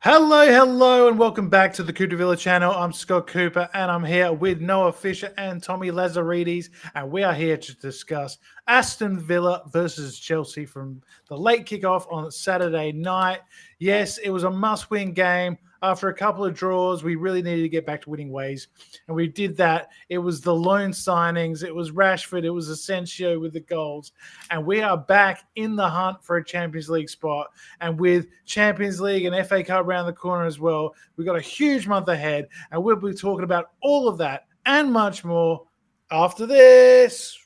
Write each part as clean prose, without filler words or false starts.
Hello, and welcome back to the Cooper Villa channel. I'm Scott Cooper, and I'm here with Noah Fisher and Tommy Lazarides, and we are here to discuss Aston Villa versus Chelsea from the late kickoff on Saturday night. Yes, it was a must-win game. After a couple of draws, we really needed to get back to winning ways, and we did that. It was the loan signings, it was Rashford, it was Asensio with the goals, and we are back in the hunt for a Champions League spot. And with Champions League and FA Cup around the corner as well, we've got a huge month ahead, and we'll be talking about all of that and much more after this.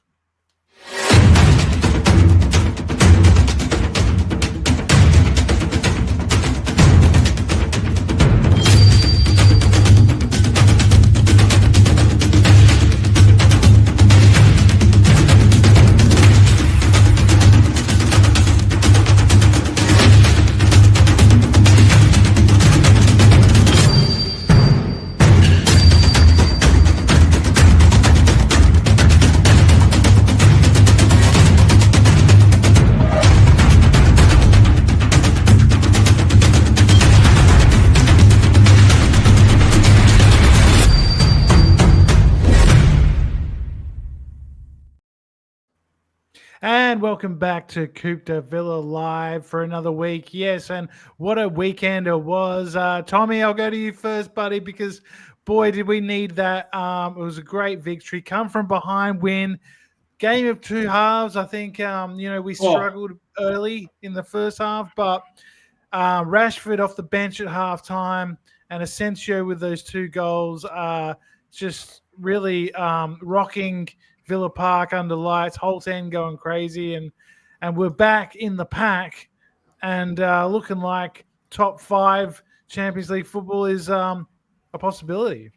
And welcome back to Coupe de Villa Live for another week. Yes, and what a weekend it was. Tommy, I'll go to you first, buddy, because boy, did we need that. It was a great victory. Come from behind win. Game of two halves. I think, we struggled early in the first half, but Rashford off the bench at halftime and Asensio with those two goals just really rocking Villa Park under lights, whole team going crazy, and we're back in the pack and looking like top 5 Champions League football is a possibility.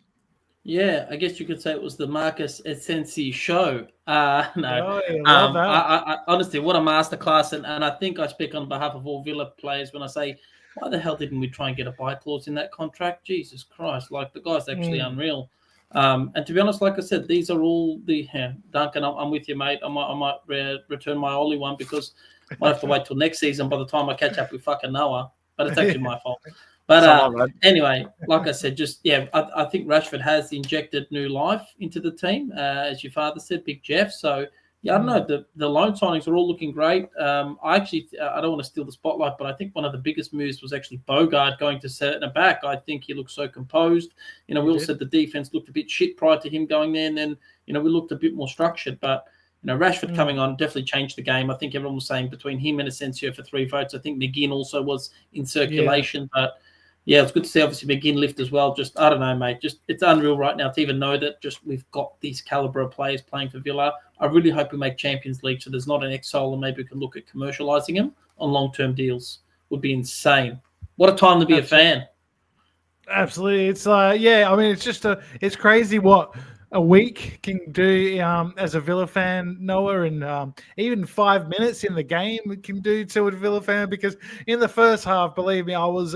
Yeah, I guess you could say it was the Marcus Asensio show. No, Oh, I love that. I honestly, what a masterclass, and I think I speak on behalf of all Villa players when I say, why the hell didn't we try and get a buy clause in that contract? Jesus Christ, like the guy's actually unreal. And to be honest, like I said, these are all the Duncan. I'm with you, mate. I might return my Ollie one because I might have to wait till next season by the time I catch up with fucking Noah. But it's actually my fault. But anyway, like I said, I think Rashford has injected new life into the team, as your father said, Big Jeff. So yeah, I don't know. The loan signings are all looking great. I don't want to steal the spotlight, but I think one of the biggest moves was actually Bogart going to centre back. I think he looked so composed. We all said the defense looked a bit shit prior to him going there, and then we looked a bit more structured. But Rashford coming on definitely changed the game. I think everyone was saying between him and Asensio for 3 votes. I think McGinn also was in circulation, but. Yeah, it's good to see obviously McGinn lift as well. Just I don't know, mate. Just it's unreal right now to even know that just we've got these caliber of players playing for Villa. I really hope we make Champions League so there's not an exile and maybe we can look at commercializing him on long-term deals. Would be insane. What a time to be a fan. Absolutely. It's it's crazy what a week can do as a Villa fan, Noah, and even 5 minutes in the game can do to a Villa fan, because in the first half, believe me, I was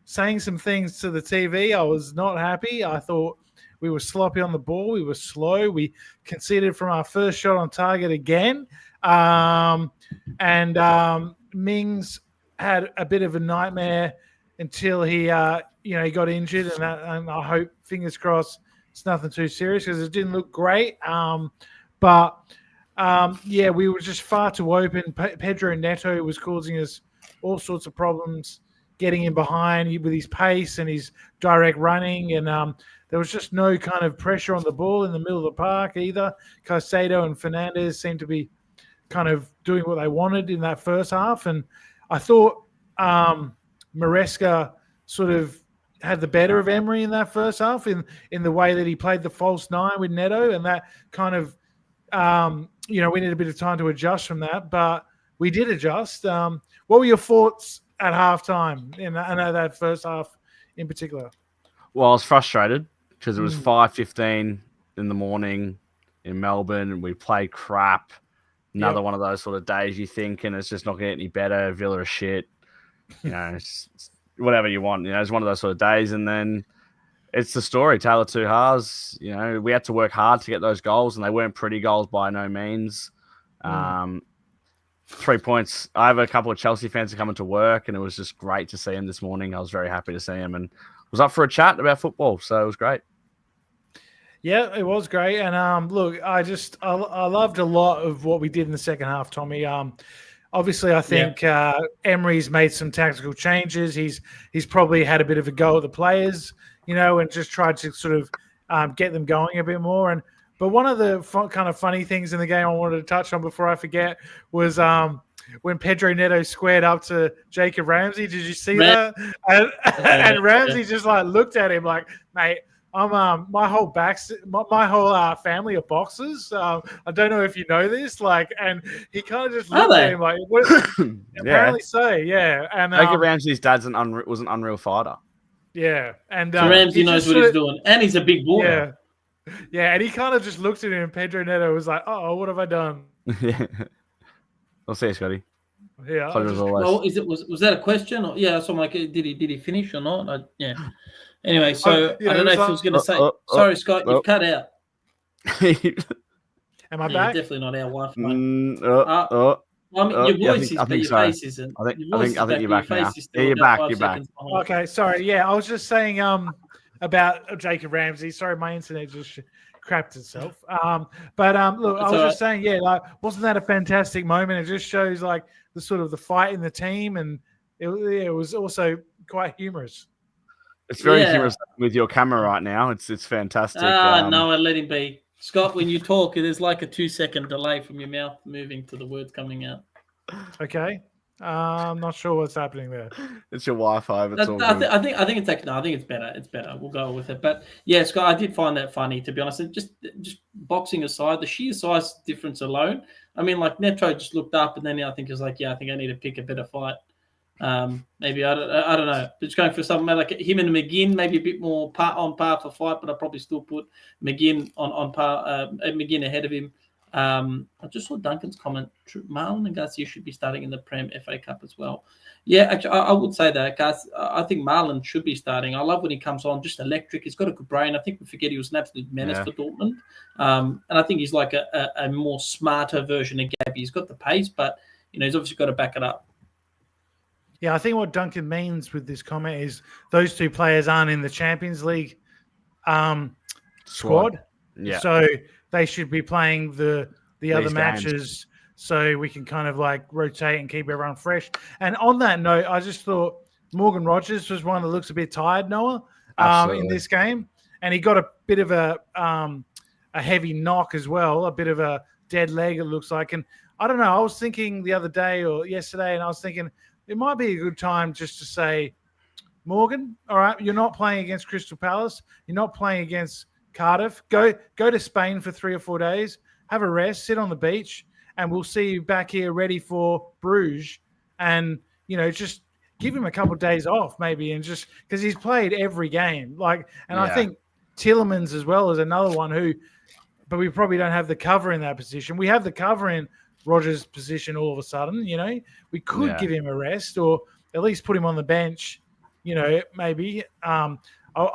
saying some things to the TV. I was not happy. I thought we were sloppy on the ball. We were slow. We conceded from our first shot on target again. Mings had a bit of a nightmare until he got injured, and I hope, fingers crossed, it's nothing too serious, because it didn't look great. We were just far too open. Pedro Neto was causing us all sorts of problems, getting in behind with his pace and his direct running, and there was just no kind of pressure on the ball in the middle of the park either. Caicedo and Fernandes seemed to be kind of doing what they wanted in that first half, and I thought Maresca sort of had the better of Emery in that first half in the way that he played the false 9 with Neto, and that kind of we need a bit of time to adjust from that, but we did adjust. What were your thoughts at halftime in that first half in particular? Well, I was frustrated because it was 5:15 in the morning in Melbourne. We played crap. Another one of those sort of days you think, and it's just not going to get any better. Villa are shit. It's whatever you want. It's one of those sort of days, and then it's the story. Tale of two halves. We had to work hard to get those goals, and they weren't pretty goals by no means. 3 points. I have a couple of Chelsea fans coming to work, and it was just great to see him this morning. I was very happy to see him, and was up for a chat about football, so it was great. Yeah, it was great. And look, I loved a lot of what we did in the second half, Tommy. Obviously, I think Emery's made some tactical changes. He's probably had a bit of a go at the players, and just tried to sort of get them going a bit more. But one of the kind of funny things in the game I wanted to touch on before I forget was when Pedro Neto squared up to Jacob Ramsey. Did you see that? And Ramsey just like looked at him like, mate, I'm my whole family are boxers. I don't know if you know this, and he kind of just looked at him like, what? Apparently so, yeah. And Jacob Ramsey's dad's was an unreal fighter. Yeah, and so Ramsey knows what he's doing, and he's a big boy. Yeah, yeah, and he kind of just looked at him, and Pedro Neto was like, "Oh, what have I done?" Yeah, I'll see you, Scotty. Yeah. Well, was that a question? Or, yeah, so I'm like, did he finish or not? Yeah. Anyway, so I don't know if he was going to say. Sorry, Scott, you've cut out. Am I back? You're definitely not our Wi-Fi. Your voice is, but your face isn't. I think you're back now. Yeah, you're back. You're back. Okay, sorry. Yeah, I was just saying about Jacob Ramsey. Sorry, my internet just crapped itself. Look, I was just saying, wasn't that a fantastic moment? It just shows the sort of the fight in the team, and it was also quite humorous. It's very humorous with your camera right now. It's fantastic. No, I let him be. Scott, when you talk, there's like a 2-second delay from your mouth moving to the words coming out. Okay. I'm not sure what's happening there. It's your Wi-Fi. I think it's like, no, I think it's better. It's better. We'll go with it. But yeah, Scott, I did find that funny, to be honest. And just boxing aside, the sheer size difference alone. I mean, Neto just looked up, and then I think he was like, I think I need to pick a better fight. Maybe I don't know. Just going for something like him and McGinn, maybe a bit more on par for fight, but I'd probably still put McGinn on par. McGinn ahead of him. I just saw Duncan's comment. Marlon and Garcia should be starting in the Prem FA Cup as well. Yeah, actually, I would say that, guys. I think Marlon should be starting. I love when he comes on, just electric. He's got a good brain. I think we forget he was an absolute menace for Dortmund. And I think he's like a more smarter version of Gabby. He's got the pace, but he's obviously got to back it up. Yeah, I think what Duncan means with this comment is those two players aren't in the Champions League squad. Yeah. So they should be playing the other matches games. So we can kind of rotate and keep everyone fresh. And on that note, I just thought Morgan Rogers was one that looks a bit tired, Noah, in this game. And he got a bit of a heavy knock as well, a bit of a dead leg, it looks like. And I don't know, I was thinking the other day or yesterday, and I was thinking, it might be a good time just to say, Morgan, all right, you're not playing against Crystal Palace. You're not playing against Cardiff. Go to Spain for 3 or 4 days. Have a rest. Sit on the beach, and we'll see you back here ready for Bruges. And just give him a couple of days off, maybe, and just because he's played every game. I think Tielemans as well is another one but we probably don't have the cover in that position. We have the cover in Rogers' position all of a sudden, we could give him a rest or at least put him on the bench, maybe. I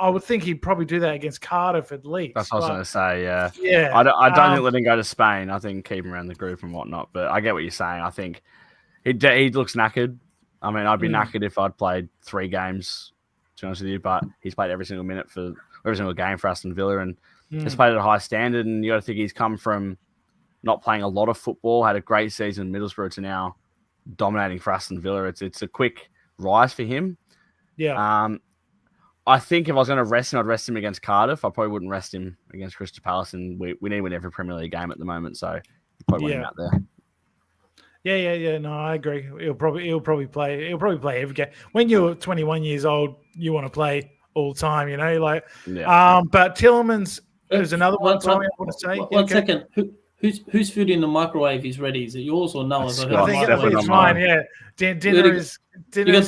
would think he'd probably do that against Cardiff at least. That's what I was going to say, yeah. Yeah. I don't think let him go to Spain. I think keep him around the group and whatnot, but I get what you're saying. I think he looks knackered. I mean, I'd be knackered if I'd played 3 games, to be honest with you, but he's played every single game for Aston Villa and he's played at a high standard, and you got to think he's come from not playing a lot of football, had a great season in Middlesbrough to now dominating for Aston Villa. It's a quick rise for him. Yeah. I think if I was going to rest him, I'd rest him against Cardiff. I probably wouldn't rest him against Crystal Palace, and we need to win every Premier League game at the moment, so probably want him out there. Yeah. No, I agree. He'll probably play every game. When you're 21 years old, you want to play all the time, But Tielemans is another one. Tommy, I want to say. One second. Whose food in the microwave is ready? Is it yours or Noah's? I think it's mine. Yeah, dinner is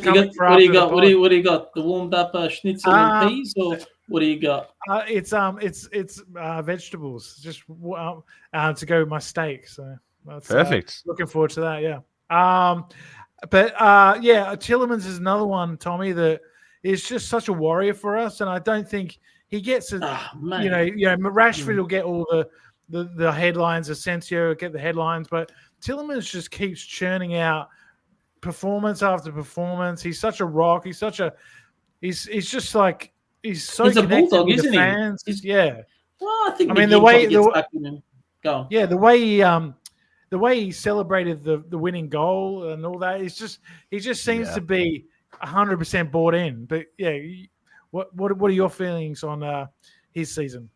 coming for What do you got? What do you got? The warmed up schnitzel and peas, or what do you got? It's vegetables, just to go with my steak. So that's perfect. Looking forward to that. Yeah. Tielemans is another one, Tommy, that is just such a warrior for us, and I don't think he gets it. Rashford will get all the headlines, Asensio will get the headlines, but Tielemans just keeps churning out performance after performance. He's such a rock. He's so He's a connected bulldog, with the isn't fans. he? Yeah. Well, I think The way gets stuck in him. Go on. Yeah, the way he celebrated the winning goal and all that, he just seems to be 100% bought in. But yeah, what are your feelings on his season?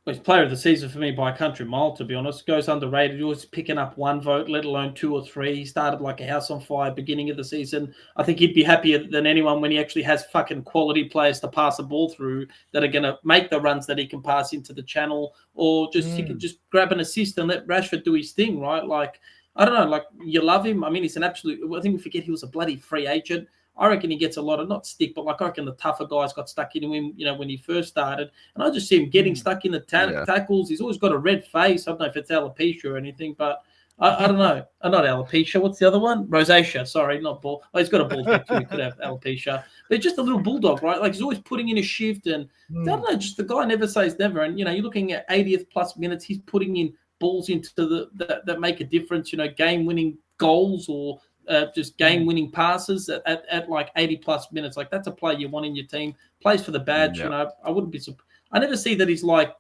Well, he's player of the season for me by a country mile, to be honest. Goes underrated. He was picking up one vote, let alone 2 or 3. He started like a house on fire beginning of the season. I think he'd be happier than anyone when he actually has fucking quality players to pass the ball through that are going to make the runs that he can pass into the channel, or just he can just grab an assist and let Rashford do his thing, right? Like, I don't know, like, you love him. I mean, he's an absolute, I think we forget he was a bloody free agent. I reckon he gets a lot of, not stick, but like I reckon the tougher guys got stuck into him, when he first started. And I just see him getting stuck in the tackles. He's always got a red face. I don't know if it's alopecia or anything, but I don't know. Not alopecia. What's the other one? Rosacea. Sorry, not bald. Oh, he's got a bald head too. He could have alopecia. But he's just a little bulldog, right? Like, he's always putting in a shift. And I don't know, just the guy never says never. And, you're looking at 80th plus minutes, he's putting in balls into that make a difference, game-winning goals or just game-winning passes at like 80-plus minutes. Like, that's a player you want in your team. Plays for the badge. I wouldn't be surprised. I never see that he's like,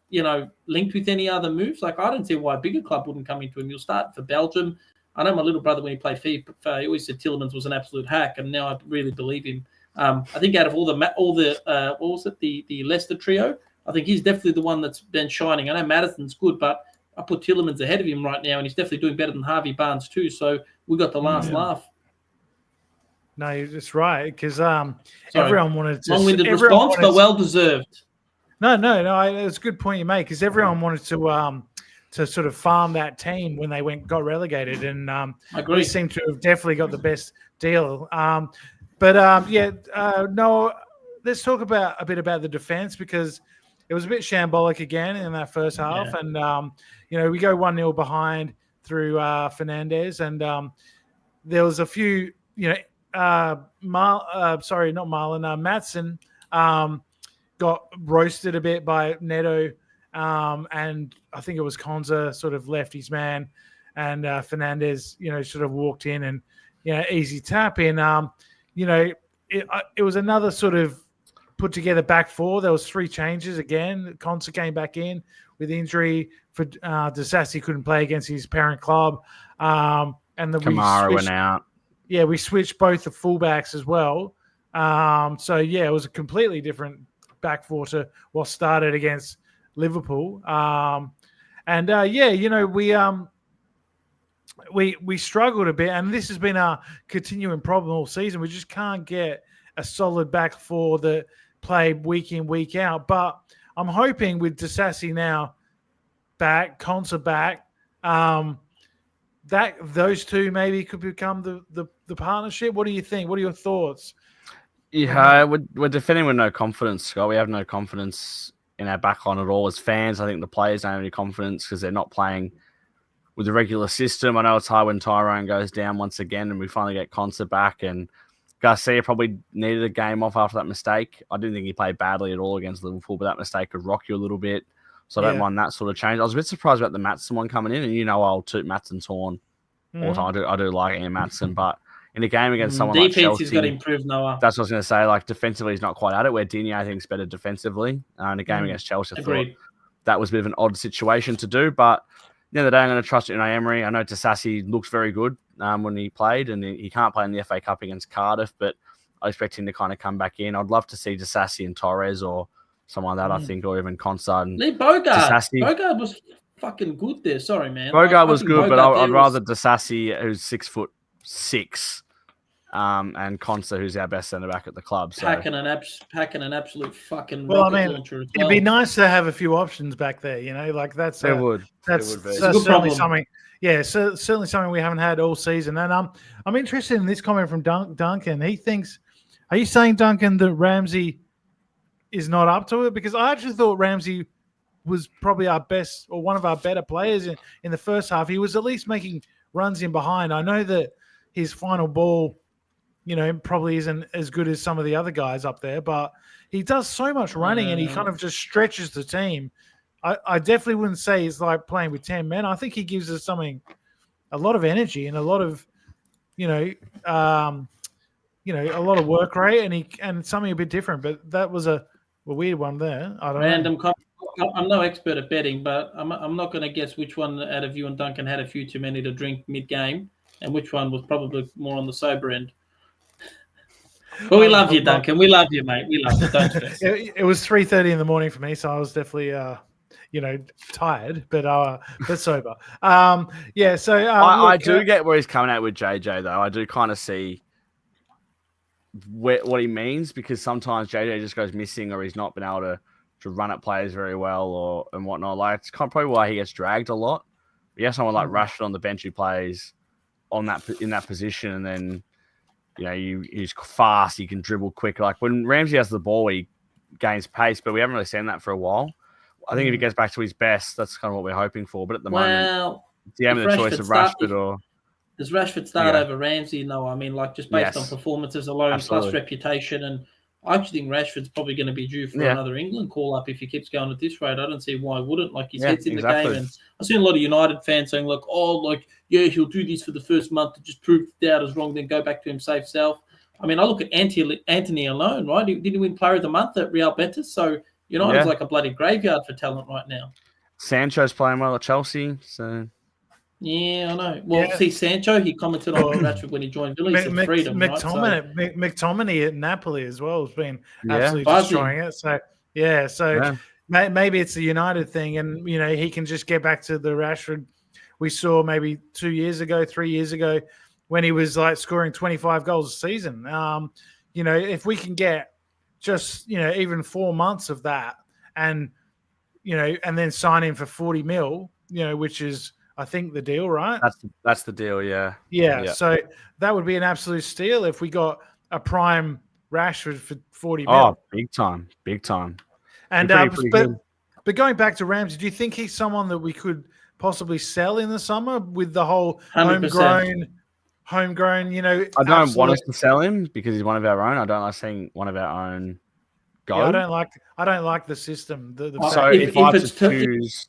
linked with any other moves. Like, I don't see why a bigger club wouldn't come into him. You'll start for Belgium. I know my little brother, when he played FIFA, he always said Tielemans was an absolute hack, and now I really believe him. I think out of all the what was it, the Leicester trio, I think he's definitely the one that's been shining. I know Maddison's good, but I put Tielemans ahead of him right now, and he's definitely doing better than Harvey Barnes too. So we got the last laugh. No, you're just right, because everyone wanted to. Long-winded response, but well deserved. No, it's a good point you make, because everyone wanted to sort of farm that team when they got relegated, and we seem to have definitely got the best deal. No, let's talk a bit about the defense, because it was a bit shambolic again in that first half, and we go 1-0 behind through Fernandez, and there was a few, Maatsen got roasted a bit by Neto, and I think it was Konza sort of left his man, and Fernandez, sort of walked in and, easy tap in. It was another sort of put together back four. There was 3 changes again. Konza came back in with injury. For Disasi couldn't play against his parent club, and then Kamara went out. Yeah, we switched both the fullbacks as well. It was a completely different back four to what started against Liverpool. We struggled a bit, and this has been a continuing problem all season. We just can't get a solid back four that play week in, week out. But I'm hoping with Disasi now back, Konsa back, that those two maybe could become the partnership. What do you think? What are your thoughts? Yeah, we're defending with no confidence, Scott. We have no confidence in our back line at all. As fans, I think the players don't have any confidence because they're not playing with the regular system. I know it's hard when Tyrone goes down once again and we finally get Konsa back, and Garcia probably needed a game off after that mistake. I didn't think he played badly at all against Liverpool, but that mistake could rock you a little bit. So I don't mind that sort of change. I was a bit surprised about the Maatsen one coming in, and I'll toot Maatsen's horn all the time. I do like Ian Maatsen, but in a game against someone like Chelsea, he's got to improve, Noah. That's what I was going to say. Like, defensively, he's not quite at it, where Digne, I think, is better defensively. In a game against Chelsea, I thought that was a bit of an odd situation to do. But the other day, I'm going to trust Unai Emery. I know Disasi looks very good when he played, and he can't play in the FA Cup against Cardiff, but I expect him to kind of come back in. I'd love to see Disasi and Torres or someone like that, I think, or even Konsa. Leave Bogart. Bogart was fucking good there. Sorry, man. Bogart was good, but I'd rather Disasi, who's 6'6", and Konsa, who's our best centre back at the club. So packing an absolute fucking launcher as well. It'd be nice to have a few options back there. Like that's it would. That's it would be. certainly something. Yeah, so certainly something we haven't had all season. And I'm interested in this comment from Duncan. He thinks, are you saying, Duncan, that Ramsey is not up to it? Because I actually thought Ramsey was probably our best or one of our better players in the first half. He was at least making runs in behind. I know that his final ball, probably isn't as good as some of the other guys up there, but he does so much running and he kind of just stretches the team. I definitely wouldn't say it's like playing with 10 men. I think he gives us something a lot of energy and a lot of, a lot of work rate, and something a bit different. But that was a weird one there. I don't know. Random comment. I'm no expert at betting, but I'm not going to guess which one out of you and Duncan had a few too many to drink mid-game, and which one was probably more on the sober end. But we love you, Duncan. We love you, mate. We love you. Don't stress. It was 3:30 in the morning for me, so I was definitely, tired, but sober. Yeah. So I do get where he's coming at with JJ, though. I do kind of see what he means, because sometimes JJ just goes missing, or he's not been able to run at players very well, and whatnot. Like, it's probably why he gets dragged a lot. You have someone like Rashford on the bench who plays in that position, and then he's fast, he can dribble quick. Like when Ramsey has the ball, he gains pace, but we haven't really seen that for a while. I think if he gets back to his best, that's kind of what we're hoping for. But at the moment, do you have the choice of Rashford or? Does Rashford start over Ramsey? No, I mean, like, just based on performances alone, plus reputation. And I actually think Rashford's probably going to be due for another England call-up if he keeps going at this rate. I don't see why he wouldn't. Like, his head's in the game. And I've seen a lot of United fans saying, like, he'll do this for the first month to just prove the doubters wrong, then go back to him safe self. I mean, I look at Anthony alone, right? Did he win Player of the Month at Real Betis? So United's like a bloody graveyard for talent right now. Sancho's playing well at Chelsea, so... Yeah, I know. Well, see, Sancho, he commented on Rashford when he joined Villa. He said freedom, McTominay at Napoli as well has been absolutely destroying it. So, maybe it's a United thing, and he can just get back to the Rashford we saw maybe 3 years ago, when he was like scoring 25 goals a season. If we can get just even 4 months of that, and and then sign him for 40 mil, which is, I think, the deal, right? That's the deal, yeah. Yeah. So that would be an absolute steal if we got a prime Rashford for 40 mil. Oh, big time. And but going back to Ramsey, do you think he's someone that we could possibly sell in the summer with the whole 100%. homegrown? I don't want us to sell him because he's one of our own. I don't like seeing one of our own go. Yeah, I don't like the system. So if I had to choose,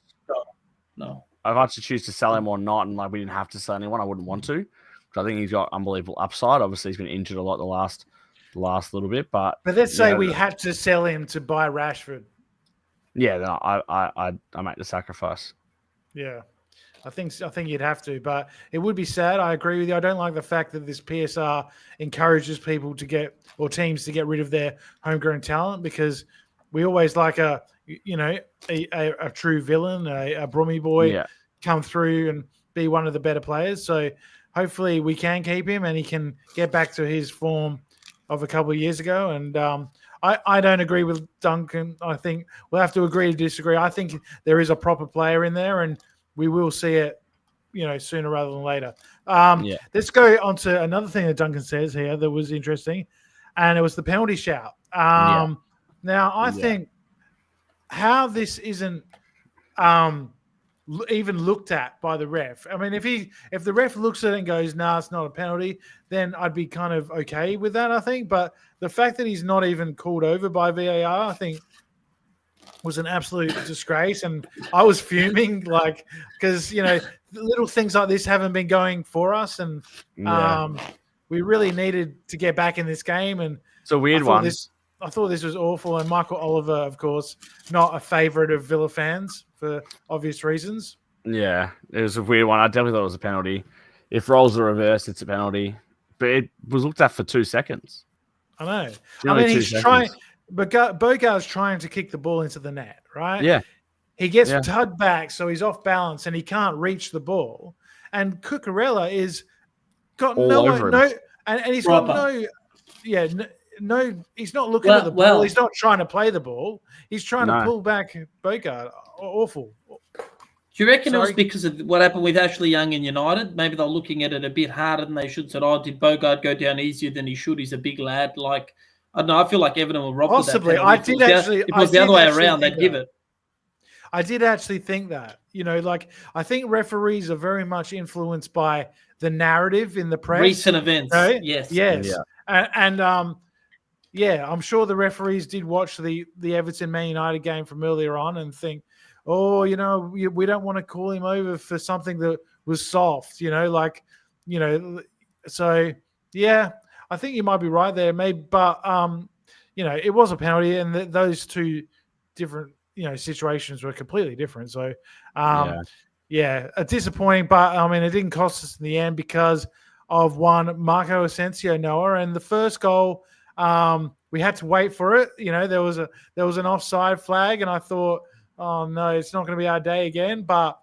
no. If I had to choose to sell him or not, and like we didn't have to sell anyone, I wouldn't want to, because I think he's got unbelievable upside. Obviously, he's been injured a lot the last little bit, but let's say we had to sell him to buy Rashford. Yeah, no, I make the sacrifice. Yeah, I think you'd have to, but it would be sad. I agree with you. I don't like the fact that this PSR encourages people teams to get rid of their homegrown talent, because we always like a true villain, a Brummy boy come through and be one of the better players. So hopefully we can keep him and he can get back to his form of a couple of years ago. And I don't agree with Duncan. I think we'll have to agree to disagree. I think there is a proper player in there, and we will see it, sooner rather than later. Let's go on to another thing that Duncan says here that was interesting, and it was the penalty shout. Now, I think how this isn't even looked at by the ref. I mean, if the ref looks at it and goes, "Nah, it's not a penalty," then I'd be kind of okay with that, I think. But the fact that he's not even called over by VAR, I think, was an absolute disgrace. And I was fuming, because little things like this haven't been going for us, and we really needed to get back in this game. And it's a weird one. I thought this was awful. And Michael Oliver, of course, not a favourite of Villa fans for obvious reasons. Yeah, it was a weird one. I definitely thought it was a penalty. If roles are reversed, it's a penalty. But it was looked at for 2 seconds. I know. He's trying, but Bogart's trying to kick the ball into the net, right? Yeah. He gets tugged back, so he's off balance and he can't reach the ball. And Cucurella is got and he's got he's not looking at the ball. He's not trying to play the ball. He's trying to pull back Bogart. Awful. Do you reckon it was because of what happened with Ashley Young in United? Maybe they're looking at it a bit harder than they should. Said, did Bogart go down easier than he should? He's a big lad. Like, I don't know. I feel like Everton will rob possibly. That if it was the other way around, they'd give it. I did actually think that. I think referees are very much influenced by the narrative in the press. Recent events. Right? Yes. And I'm sure the referees did watch the Everton Man United game from earlier on and think, we don't want to call him over for something that was soft. So yeah, I think you might be right there, maybe, but it was a penalty, and those two different situations were completely different. So disappointing, but I mean, it didn't cost us in the end because of one Marco Asensio, Noah, and the first goal. We had to wait for it. There was an offside flag, and I thought, oh no, it's not going to be our day again. But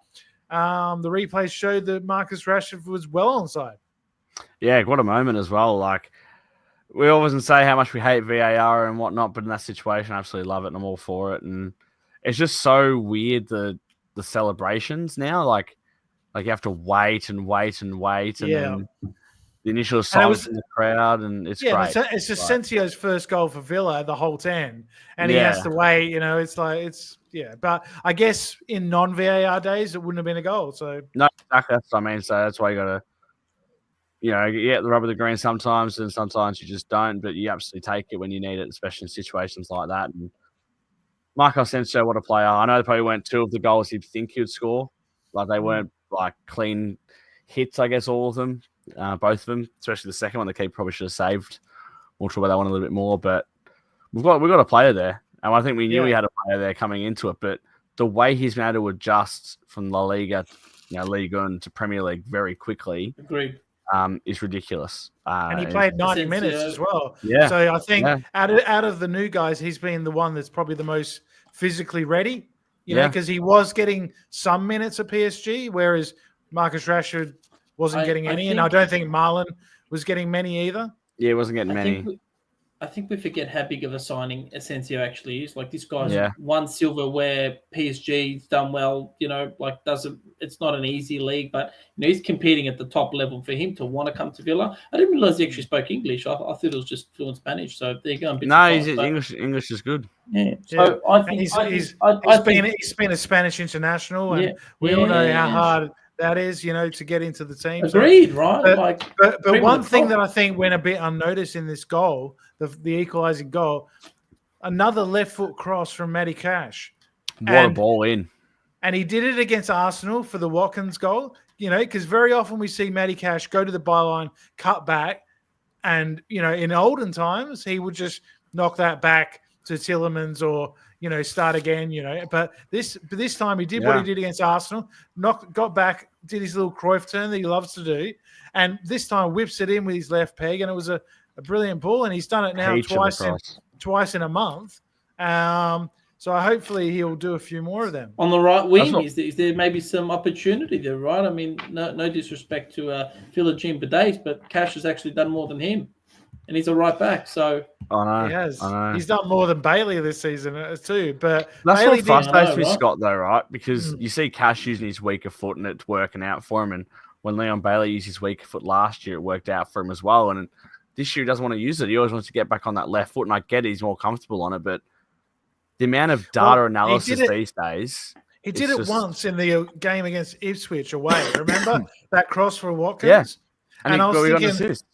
the replay showed that Marcus Rashford was well onside. Yeah, what a moment as well. Like, we always say how much we hate VAR and whatnot, but in that situation, I absolutely love it and I'm all for it. And it's just so weird, the celebrations now. Like you have to wait and wait and wait, and then the initial silence in the crowd, and it's great. It's Asensio's first goal for Villa the whole 10, and he has to wait. But I guess in non-VAR days it wouldn't have been a goal. So no, exactly. That's what I mean. So that's why you got to, you get the rubber of the green sometimes, and sometimes you just don't. But you absolutely take it when you need it, especially in situations like that. And Marco Asensio, what a player! I know they probably weren't two of the goals you'd think he would score. Like, they weren't like clean hits, I guess, all of them. Both of them, especially the second one, the keeper probably should have saved. We'll talk about that one a little bit more, but we've got a player there, and I think we knew we had a player there coming into it. But the way he's been able to adjust from La Liga, Ligue 1 to Premier League very quickly, agreed, is ridiculous. And he played 90 minutes as well. Yeah. So I think out of the new guys, he's been the one that's probably the most physically ready. Because he was getting some minutes at PSG, whereas Marcus Rashford wasn't getting any, and I don't think Marlon was getting many either. Yeah, he wasn't getting many. I think we forget how big of a signing Asensio actually is. Like, this guy's won silverware. PSG's done well. It's not an easy league, but he's competing at the top level. For him to want to come to Villa, I didn't realize he actually spoke English. I thought it was just fluent Spanish. So there you go. English is good. Yeah. So I think he's been a Spanish international, and we all know how hard that is, to get into the team. Agreed, right? But one thing that I think went a bit unnoticed in this goal, the equalising goal, another left foot cross from Matty Cash. What a ball in. And he did it against Arsenal for the Watkins goal, because very often we see Matty Cash go to the byline, cut back, and, in olden times, he would just knock that back to Tillemans or, start again, But this time he did what he did against Arsenal, got back, did his little Cruyff turn that he loves to do, and this time whips it in with his left peg, and it was a brilliant ball, and he's done it now twice in a month. So hopefully he'll do a few more of them. On the right wing, is there maybe some opportunity there, right? I mean, no disrespect to Philogene Badace, but Cash has actually done more than him, and he's a right back. So I know. He has. He's done more than Bailey this season too. But that's Bailey what frustrates me, Scott, though, right? Because you see Cash using his weaker foot, and it's working out for him. And when Leon Bailey used his weaker foot last year, it worked out for him as well. And this year he doesn't want to use it. He always wants to get back on that left foot, and I get it, he's more comfortable on it, but the amount of data analysis these days. He did it once in the game against Ipswich away. Remember that cross for Watkins? Yeah. And I was thinking, got an assist.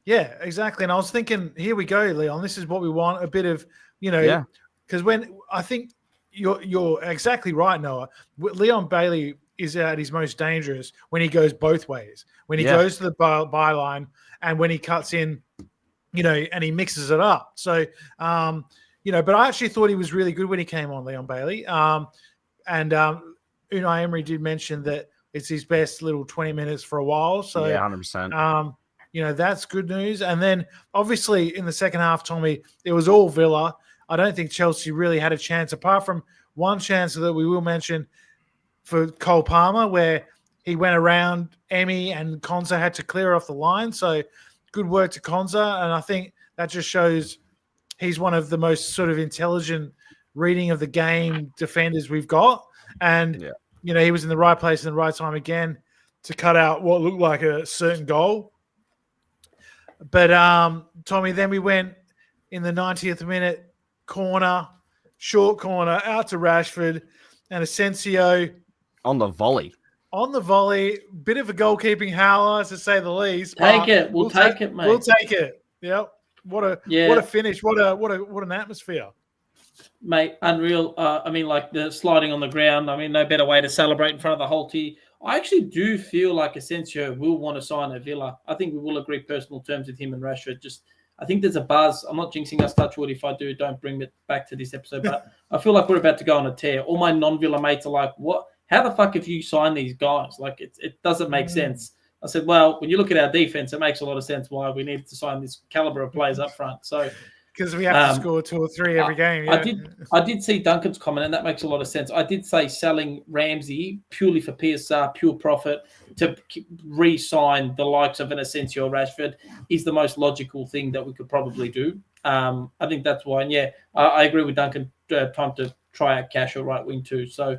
Yeah, exactly. And I was thinking, here we go, Leon. This is what we want. A bit of, because when I think you're exactly right, Noah. Leon Bailey is at his most dangerous when he goes both ways. When he goes to the byline and when he cuts in, and he mixes it up. So, but I actually thought he was really good when he came on, Leon Bailey. And Unai Emery did mention that it's his best little 20 minutes for a while. So, 100%. That's good news. And then, obviously, in the second half, Tommy, it was all Villa. I don't think Chelsea really had a chance, apart from one chance that we will mention for Cole Palmer, where he went around Emmy and Konza had to clear off the line. So, good work to Konza. And I think that just shows he's one of the most sort of intelligent reading of the game defenders we've got. And, he was in the right place in the right time again to cut out what looked like a certain goal. But, Tommy, then we went in the 90th minute, short corner, out to Rashford and Asensio. On the volley. Bit of a goalkeeping howler, to say the least. Take it. We'll take it, mate. We'll take it. Yep. What a finish. What an atmosphere. Mate, unreal. The sliding on the ground. No better way to celebrate in front of the whole I actually do feel like Asensio will want to sign at Villa. I think we will agree personal terms with him and Rashford. I think there's a buzz. I'm not jinxing us, touch wood. If I do, don't bring it back to this episode. But I feel like we're about to go on a tear. All my non-Villa mates are like, what? How the fuck have you signed these guys? Like, it doesn't make sense. I said, well, when you look at our defense, it makes a lot of sense why we needed to sign this caliber of players up front. So because we have to score 2 or 3 every game. Yeah. I did see Duncan's comment, and that makes a lot of sense. I did say selling Ramsey purely for PSR, pure profit, to re-sign the likes of an Asensio or Rashford is the most logical thing that we could probably do. I think that's why. And I agree with Duncan. Time to try out Cash or right wing too. So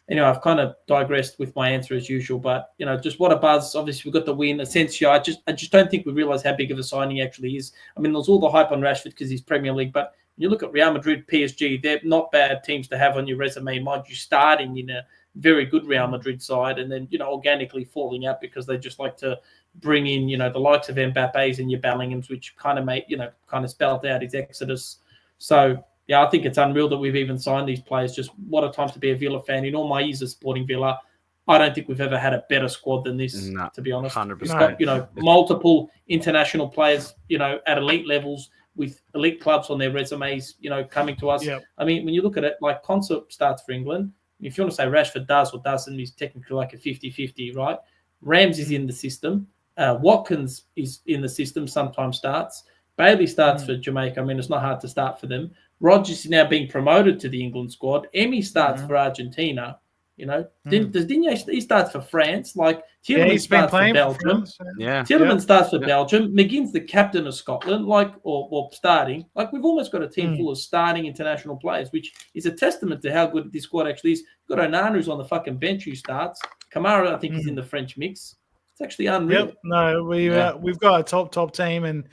anyway, I've kind of digressed with my answer as usual, but just what a buzz. Obviously, we got the win. Asensio, I just don't think we realise how big of a signing actually is. I mean, there's all the hype on Rashford because he's Premier League, but when you look at Real Madrid, PSG, they're not bad teams to have on your resume, mind you, starting in a very good Real Madrid side and then, organically falling out because they just like to bring in, the likes of Mbappe's and your Bellinghams, which kind of spelled out his exodus. So, yeah, I think it's unreal that we've even signed these players. Just what a time to be a Villa fan. In all my years of supporting Villa, I don't think we've ever had a better squad than this, to be honest. 100%. We've got, multiple international players, at elite levels with elite clubs on their resumes, coming to us. Yep. I mean, when you look at it, like Concert starts for England. If you want to say Rashford does or doesn't, he's technically like a 50-50, right? Rams is in the system. Watkins is in the system, sometimes starts. Bailey starts for Jamaica. I mean, it's not hard to start for them. Rodgers is now being promoted to the England squad. Emmy starts for Argentina. He starts for France. Like Tielemans starts for Belgium. Tielemans starts for Belgium. McGinn's the captain of Scotland, or starting. Like we've almost got a team full of starting international players, which is a testament to how good this squad actually is. You've got Onana who's on the fucking bench who starts. Kamara, I think, is in the French mix. It's actually unreal. Yep. No, we've got a top team, and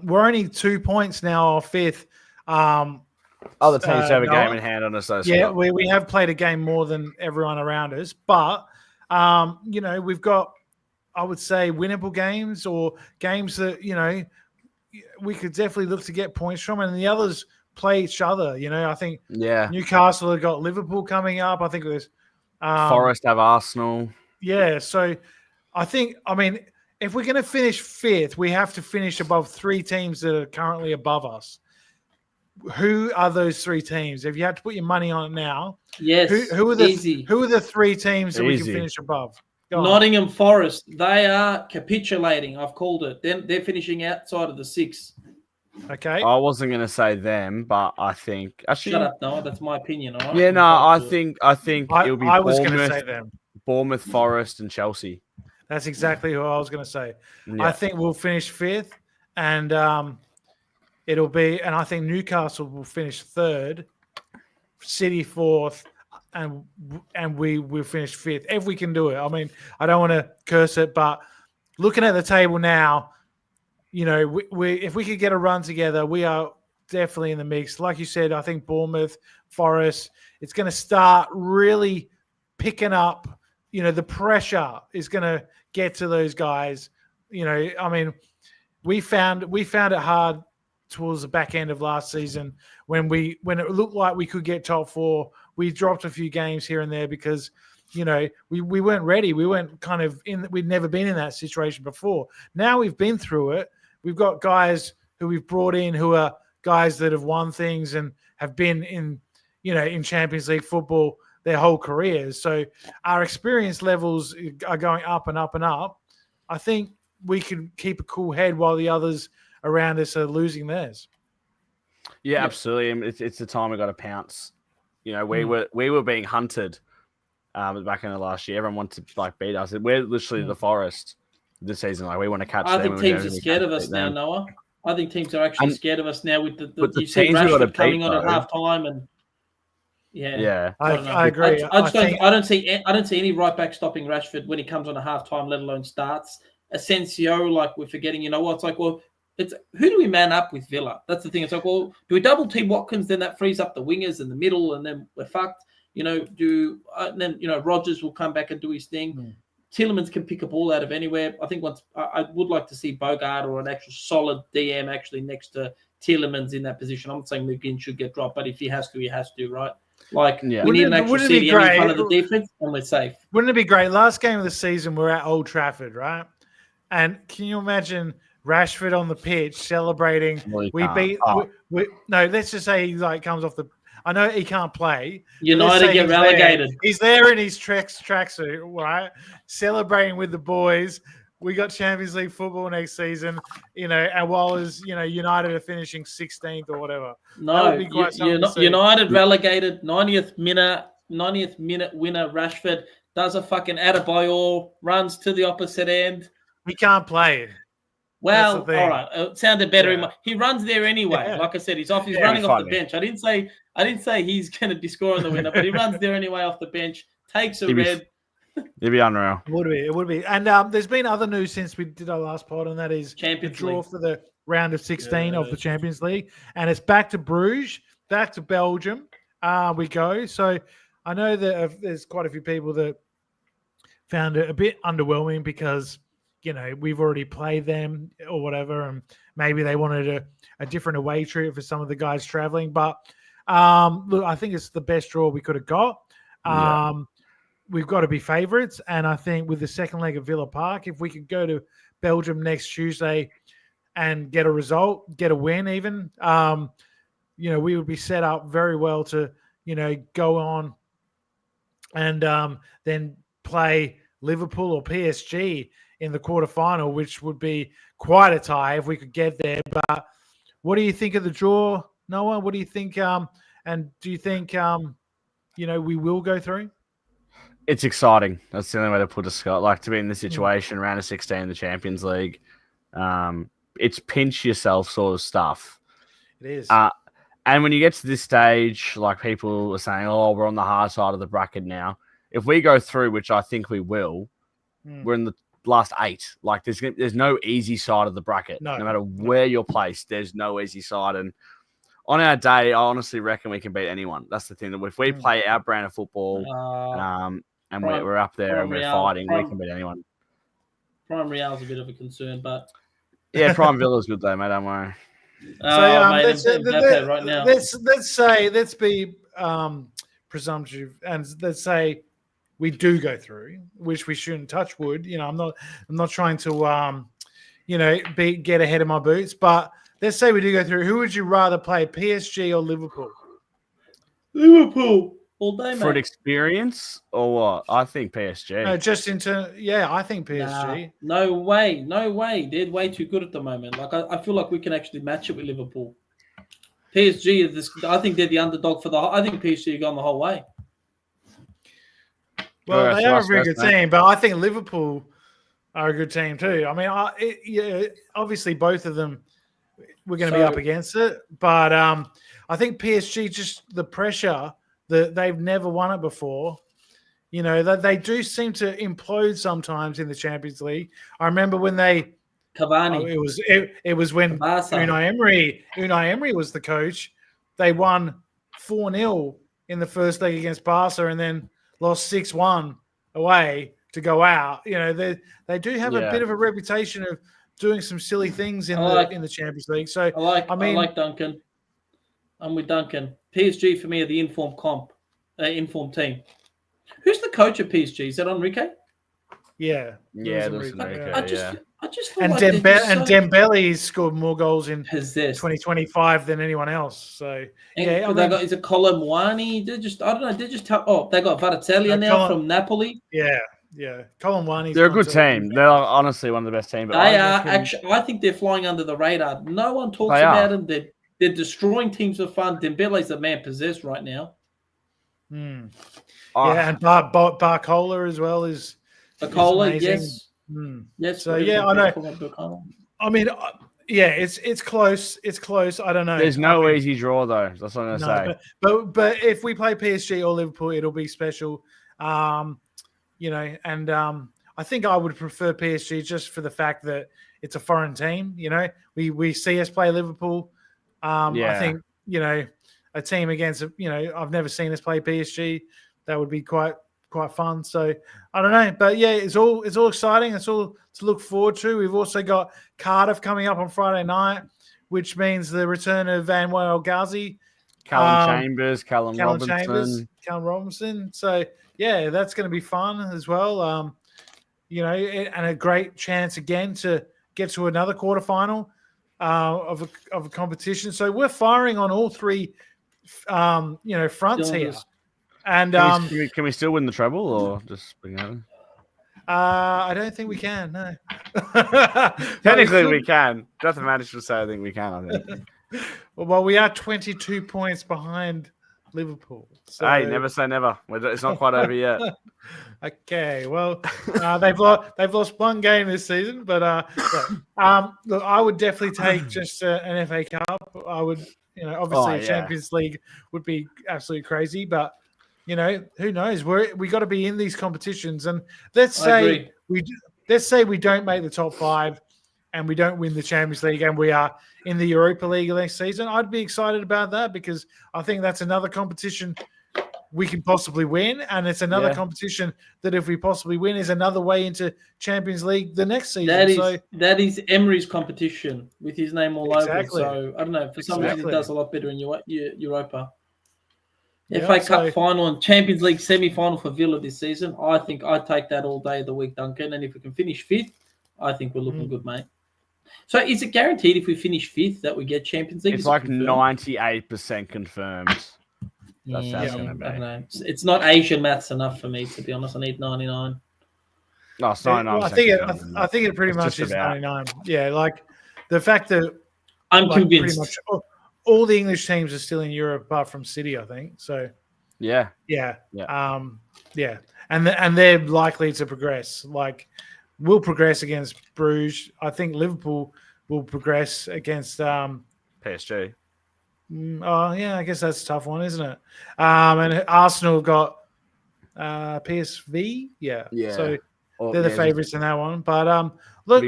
we're only 2 points now off fifth. Other teams have a game in hand on us, though. Yeah, we have played a game more than everyone around us, but we've got, I would say, winnable games or games that we could definitely look to get points from, and the others play each other. I think Newcastle have got Liverpool coming up. I think there's Forest have Arsenal. Yeah, so I mean, if we're going to finish fifth, we have to finish above 3 teams that are currently above us. Who are those 3 teams? If you had to put your money on it now, yes, who are the 3 teams that we can finish above? Nottingham Forest, they are capitulating. I've called it. They're finishing outside of the 6. Okay. I wasn't going to say them, but I think actually. Shut up, Noah. That's my opinion. All right? Yeah, no, I think it'll be. I was going to say them. Bournemouth, Forest, and Chelsea. That's exactly who I was going to say. Yeah. I think we'll finish 5th, and and I think Newcastle will finish 3rd, City 4th, and we will finish 5th if we can do it. I mean, I don't want to curse it, but looking at the table now, we if we could get a run together, we are definitely in the mix. Like you said, I think Bournemouth, Forest, it's going to start really picking up. The pressure is going to get to those guys. I mean, we found it hard towards the back end of last season when it looked like we could get top 4. We dropped a few games here and there because we weren't ready. We weren't we'd never been in that situation before. Now we've been through it. We've got guys who we've brought in who are guys that have won things and have been in Champions League football their whole careers. So our experience levels are going up and up and up. I think we can keep a cool head while the others around us are losing theirs. Yeah, absolutely. It's the time we got to pounce. We were being hunted back in the last year. Everyone wanted to beat us. We're literally the Forest this season. We want to catch them. I think teams are scared of us now, Noah. I think teams are actually scared of us now with the you see Rashford coming on at halftime and I agree. I don't see any right back stopping Rashford when he comes on a halftime, let alone starts. Asensio, we're forgetting. It's like, well, it's who do we man up with Villa? That's the thing. It's like, well, do we double team Watkins? Then that frees up the wingers in the middle, and then we're fucked. Rodgers will come back and do his thing. Tielemans can pick a ball out of anywhere. I think I would like to see Bogart or an actual solid DM actually next to Tielemans in that position. I'm not saying McGinn should get dropped, but if he has to, he has to, right? Like, Yeah. we need an actual Wouldn't it be CDM in front great? of the defense, and we're safe. Wouldn't it be great? Last game of the season, we're at Old Trafford, right? And can you imagine Rashford on the pitch celebrating? Well, We can't. beat. No, let's just say he like comes off the. I know he can't play. But let's United say get he's relegated. There. He's there in his tracksuit, right? Celebrating with the boys. We got Champions League football next season, and while United are finishing 16th or whatever. No, that would be quite something to see. United relegated, 90th minute winner. Rashford does a fucking Adebayor, runs to the opposite end. He can't play. Well, all right, it sounded better. Yeah. He runs there anyway. Yeah. Like I said, he's running off the bench. I didn't say he's going to be scoring the winner, but he runs there anyway off the bench. Takes a red. It'd be unreal. It would be. And there's been other news since we did our last pod, and that is the draw for the round of 16 of the Champions League. And it's back to Bruges, back to Belgium. We go. So I know that there's quite a few people that found it a bit underwhelming because, we've already played them or whatever, and maybe they wanted a different away trip for some of the guys traveling. But look, I think it's the best draw we could have got. We've got to be favourites, and I think with the second leg of Villa Park, if we could go to Belgium next Tuesday and get a result, get a win even, we would be set up very well to, go on and then play Liverpool or PSG in the quarterfinal, which would be quite a tie if we could get there. But what do you think of the draw, Noah? What do you think? And do you think, we will go through? It's exciting. That's the only way to put it, Scott. Like, to be in this situation, round of 16 in the Champions League, it's pinch yourself sort of stuff. It is. And when you get to this stage, like people are saying, oh, we're on the hard side of the bracket now. If we go through, which I think we will, we're in the last 8. Like, there's no easy side of the bracket. No matter where you're placed, there's no easy side. And on our day, I honestly reckon we can beat anyone. That's the thing. That if we play our brand of football, and we're up there and we're fighting, we can beat anyone. Prime Real's a bit of a concern, but yeah, Prime Villa's good though, mate. Don't worry. Let's be presumptive, and let's say we do go through, which we shouldn't touch wood. I'm not trying to get ahead of my boots, but let's say we do go through. Who would you rather play, PSG or Liverpool? Liverpool all day, mate. For an experience or what? I think PSG. No, just I think PSG. No way. They're way too good at the moment. Like I feel like we can actually match it with Liverpool. PSG, I think they're the underdog I think PSG are going the whole way. Well, they are a very good team, but I think Liverpool are a good team too. I mean, obviously both of them we're going to be up against it, but I think PSG, just the pressure that they've never won it before. That they do seem to implode sometimes in the Champions League. I remember when Cavani. It was when Unai Emery was the coach. They won 4-0 in the first leg against Barca, and then lost 6-1 away to go out. They do have a bit of a reputation of doing some silly things in the Champions League. So I like Duncan. I'm with Duncan. PSG for me are the informed team. Who's the coach of PSG? Is that Enrique? Yeah. I just feel and like Dembele scored more goals in possessed 2025 than anyone else. So is it Colomwani? They got Varatelli now from Napoli. Yeah. Colomwani. They're a good team. They're honestly one of the best teams. I think they're flying under the radar. No one talks about them. They're destroying teams for fun. Dembele's the man possessed right now. And Barcola as well is yes. Yes. So I know. I mean, it's close. It's close. I don't know. There's no easy draw though. That's what I'm gonna say. But if we play PSG or Liverpool, it'll be special. And I think I would prefer PSG just for the fact that it's a foreign team. We see us play Liverpool. I think a team against I've never seen us play PSG. That would be quite fun. So I don't know, but it's all exciting. It's all to look forward to. We've also got Cardiff coming up on Friday night, which means the return of Anwar El Ghazi Callum Robinson. So yeah, that's going to be fun as well. And a great chance again to get to another quarterfinal of a competition. So we're firing on all three, fronts here. And can we still win the treble or just bring it in? I don't think we can. No. Technically, we can. Doesn't matter to say. I think we can. I think. Well, we are 22 points behind Liverpool. So... Hey, never say never. It's not quite over yet. Okay, well, they've lost one game this season, but look, I would definitely take just an FA Cup. I would, obviously Champions League would be absolutely crazy, but who knows? We got to be in these competitions, and let's say we don't make the top 5, and we don't win the Champions League, and we are in the Europa League next season. I'd be excited about that because I think that's another competition we can possibly win, and it's another competition that if we possibly win is another way into Champions League the next season. That is Emery's competition with his name all over it. So I don't know, for some reason he does a lot better in Europa. FA Cup final and Champions League semi-final for Villa this season. I think I'd take that all day of the week, Duncan. And if we can finish 5th, I think we're looking good, mate. So is it guaranteed if we finish 5th that we get Champions League? It's like 98% confirmed. That's how it's going to be. I don't know. It's not Asian maths enough for me, to be honest. I need 99. No, it's 99. Well, I think it pretty much is 99. Yeah, like the fact that I'm convinced. Pretty much all the English teams are still in Europe apart from City, I think. So yeah. And they're likely to progress. Like we'll progress against Bruges. I think Liverpool will progress against PSG. Oh yeah, I guess that's a tough one, isn't it? And Arsenal got PSV, So they're the favourites in that one. But look,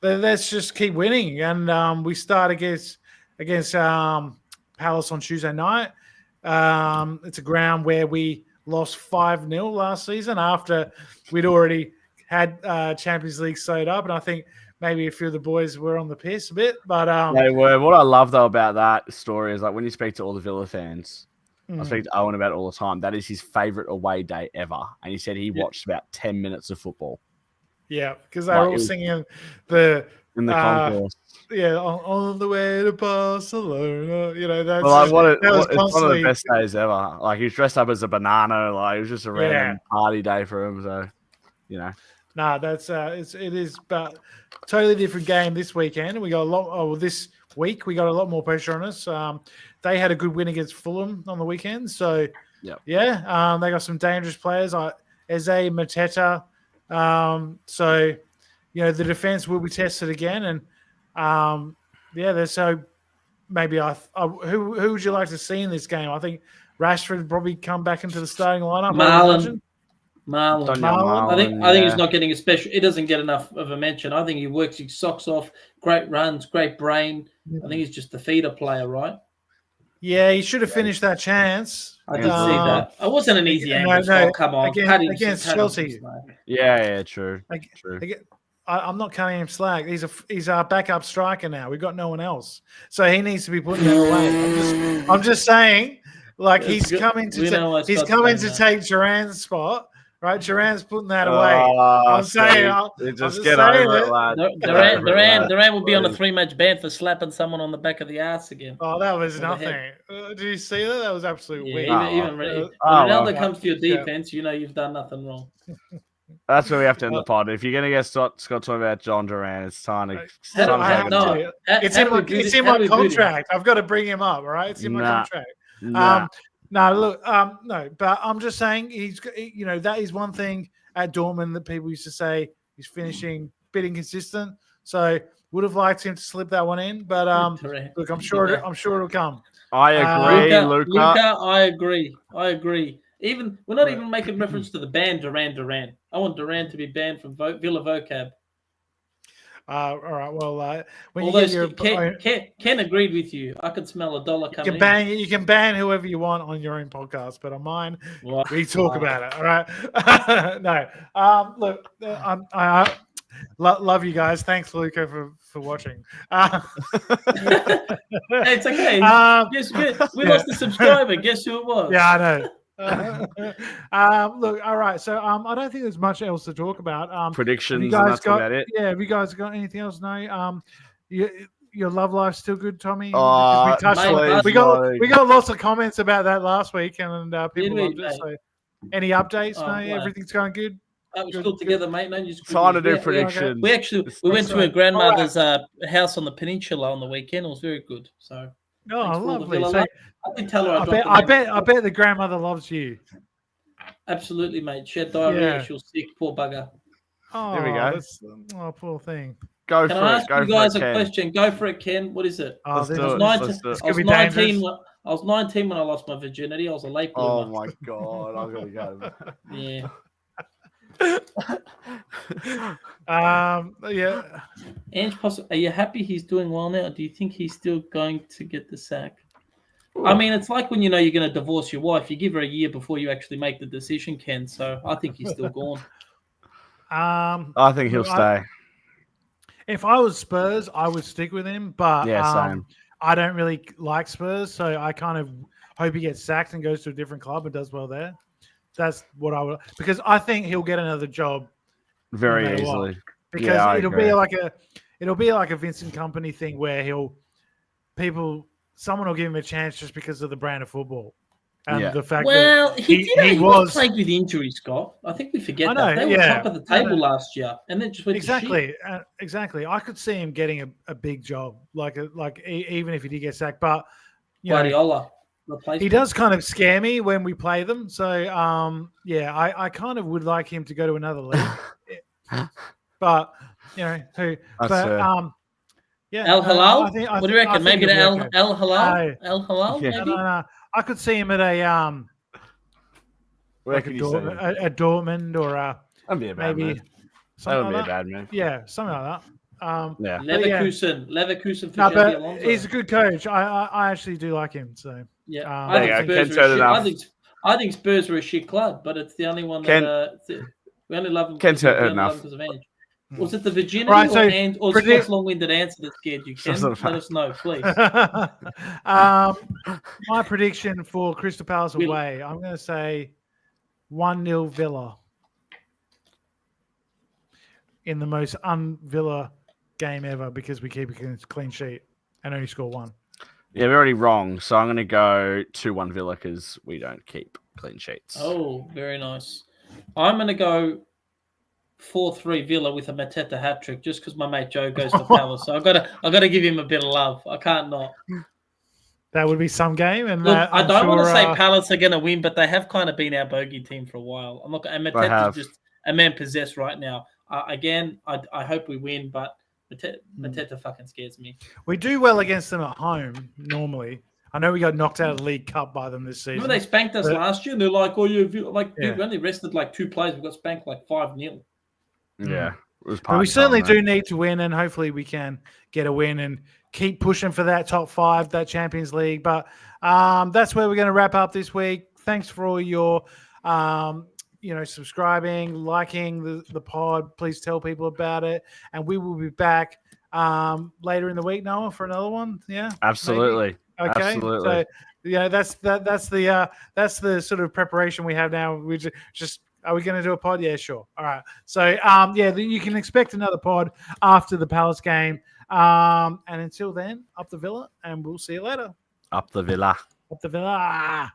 let's just keep winning, and we start against Palace on Tuesday night. It's a ground where we lost 5-0 last season after we'd already had Champions League sewed up, and I think maybe a few of the boys were on the piss a bit, but they were. What I love though about that story is like when you speak to all the Villa fans, I speak to Owen about it all the time. That is his favourite away day ever, and he said he watched about 10 minutes of football. Yeah, because they were all singing in the concourse. Yeah, on the way to Barcelona. That's it's one of the best days ever. Like he was dressed up as a banana. Like it was just a random party day for him. So, that's it is, but totally different game this weekend. We got a lot. This week we got a lot more pressure on us. They had a good win against Fulham on the weekend, so they got some dangerous players like Eze, Mateta. So the defense will be tested again, and so maybe who would you like to see in this game? I think Rashford would probably come back into the starting lineup. Marlon. I think he's not getting a special. He doesn't get enough of a mention. I think he works his socks off. Great runs, great brain. I think he's just the feeder player, right? Yeah, he should have finished that chance. I did see that. It wasn't an easy angle. No, come on. Against Chelsea. Yeah, true. True. I'm not cutting him slack. He's our backup striker now. We've got no one else, so he needs to be putting that away. I'm just saying, like he's coming to take Duran's spot. Right, Duran's putting that away. I'm saying, just get over it, lad. Duran will be on a 3-match ban for slapping someone on the back of the ass again. Oh, that was nothing. Did you see that? That was absolutely weird. Even Ronaldo comes to your defense, you've done nothing wrong. That's where we have to end the pod. If you're going to get Scott talking about John Duran, it's time to. It's in my contract. I've got to bring him up. All right, it's in my contract. No, look, no, but I'm just saying that is one thing at Dortmund that people used to say he's finishing a bit inconsistent. So would have liked him to slip that one in, but look, I'm sure it'll come. I agree, Luca. I agree. We're not even making reference to the ban Duran. I want Duran to be banned from Villa vocab. All right. Well, when although you get Ken agreed with you, I can smell a dollar coming. You can ban whoever you want on your own podcast, but on mine, we talk about it. All right. No. Look, Love you guys. Thanks, Luca, for watching. Hey, it's okay. Guess we lost a subscriber. Guess who it was? Yeah, I know. Look, all right. So I don't think there's much else to talk about. Predictions, have you and guys that's got, about it. Yeah, have you guys got anything else? No. Your love life's still good, Tommy? Oh, Because we touched on it. please, We got lots of comments about that last week, and people Did we, loved it. mate? So, any updates? Oh, no, I'm glad. everything's going good. We're Good, still good. together, mate. No, just Time to do we predictions. We actually we went to right. a grandmother's house on the peninsula on the weekend. It was very good. So Oh, thanks for all the lovely. Villa So, love. I did tell her I bet the grandmother loves you. Absolutely, mate. She had diarrhea. Yeah. She was sick. Poor bugger. Oh, There we go. Poor thing. Go Can for I it. ask Go you for guys it, a Ken. question? Go for it, Ken. What is it? Oh, Let's this do is it. 19. Let's do it. I was be 19. dangerous. I was 19 when I lost my virginity. I was a late bloomer. Oh my god, I'm gonna go. Yeah. Yeah. Ange, are you happy he's doing well now? Or do you think he's still going to get the sack? I mean, it's like when you know you're going to divorce your wife. You give her a year before you actually make the decision, Ken. So I think he's still gone. I think he'll stay. If I was Spurs, I would stick with him, but Yeah, same. I don't really like Spurs, so I kind of hope he gets sacked and goes to a different club and does well there. That's what I would, because I think he'll get another job Very no matter what. easily. Because Yeah, it'll be like a Vincent Company thing where someone will give him a chance just because of the brand of football and the fact that he was plagued with injuries, Scott. I think we forget that they were top of the table last year, and then just went exactly. I could see him getting a big job, even if he did get sacked. But Guardiola. He does kind of scare me when we play them. So, I kind of would like him to go to another league. But, El Halal? What do you reckon? Maybe the El Halal? El Halal, maybe? No. I could see him at a Dortmund or that'd be a bad move. That would be a bad move. Yeah, something like that. Leverkusen for Xabi Alonso. He's a good coach. I actually do like him. So yeah, I think Spurs are a shit club, but it's the only one that we only love them because of Ange. Was it the virginity or Scott's long-winded answer that scared you, Ken? Let us know, please. My prediction for Crystal Palace away, I'm going to say 1-0 Villa in the most un-Villa game ever because we keep a clean sheet and only score one. Yeah, we're already wrong. So I'm going to go 2-1 Villa because we don't keep clean sheets. Oh, very nice. I'm going to go 4-3 Villa with a Mateta hat trick just because my mate Joe goes to Palace. So I got to give him a bit of love. I can't not. That would be some game. And look, I don't want to say Palace are going to win, but they have kind of been our bogey team for a while. I'm not. And Mateta's just a man possessed right now. Again, I hope we win, but Mateta fucking scares me. We do well against them at home normally. I know we got knocked out of the League Cup by them this season. Remember they spanked us last year, and they're like, "Oh, dude, we only rested like 2 players. We got spanked like 5-0." Yeah, but we certainly do need to win, and hopefully we can get a win and keep pushing for that top 5, that Champions League. But that's where we're going to wrap up this week. Thanks for all your subscribing, liking the pod. Please tell people about it, and we will be back later in the week, Noah, for another one. Yeah, absolutely. Maybe? Okay, absolutely. So that's the sort of preparation we have now. We just are we going to do a pod? Yeah, sure. All right. So you can expect another pod after the Palace game. And until then, up the Villa, and we'll see you later. Up the Villa. Up the Villa.